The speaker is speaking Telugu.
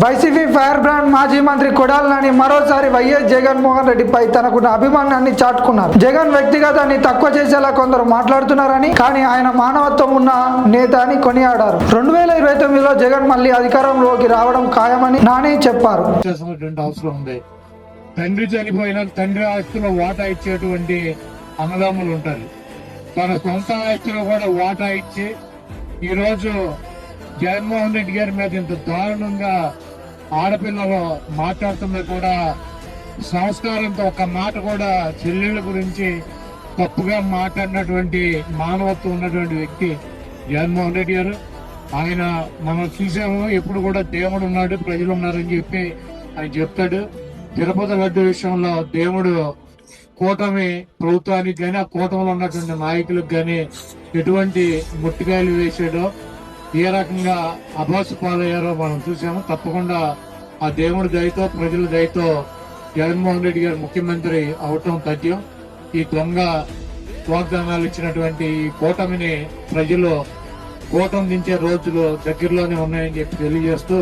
వైసీపీ ఫైర్ బ్రాండ్ మాజీ మంత్రి కొడాలి నాని మరోసారి వైఎస్ జగన్మోహన్ రెడ్డిపై తనకున్న అభిమానాన్ని చాటుకున్నారు. జగన్ వ్యక్తిగతాన్ని తక్కువ చేసేలా కొందరు మాట్లాడుతున్నారని, కానీ ఆయన మానవత్వం ఉన్న నేత అని కొనియాడారు. 2029లో జగన్ మళ్లీ అధికారంలోకి రావడం ఖాయమని నాని చెప్పారు. తండ్రి చనిపోయిన తండ్రి ఆస్తిలో వాటా ఇచ్చేటువంటి అన్నదమ్ములు ఉంటారు. తన సొంత ఆస్తిలో కూడా వాటా ఇచ్చి ఈరోజు జగన్మోహన్ రెడ్డి గారి మీద ఇంత దారుణంగా ఆడపిల్లలు మాట్లాడుతున్నా కూడా సంస్కారంతో ఒక మాట కూడా చెల్లెళ్ళ గురించి తప్పుగా మాట్లాడినటువంటి మానవత్వం ఉన్నటువంటి వ్యక్తి జగన్మోహన్ రెడ్డి గారు. ఆయన మనం చూసాము, ఎప్పుడు కూడా దేవుడు ఉన్నాడు, ప్రజలు ఉన్నారని చెప్పి ఆయన చెప్తాడు. తిరుపతి లడ్డు విషయంలో దేవుడు కూటమి ప్రభుత్వానికి కానీ, ఆ కూటమిలో ఉన్నటువంటి నాయకులకు కానీ ఎటువంటి ముట్టికాయలు వేసాడో, ఏ రకంగా అభాసు పాలయ్యారో మనం చూసాము. తప్పకుండా ఆ దేవుడి దయతో, ప్రజల దయతో జగన్మోహన్ రెడ్డి గారు ముఖ్యమంత్రి అవటం తథ్యం. ఈ దొంగ వాగ్దానాలు ఇచ్చినటువంటి ఈ కూటమిని ప్రజలు కూటమి దించే రోజులు దగ్గరలోనే ఉన్నాయని చెప్పి తెలియజేస్తూ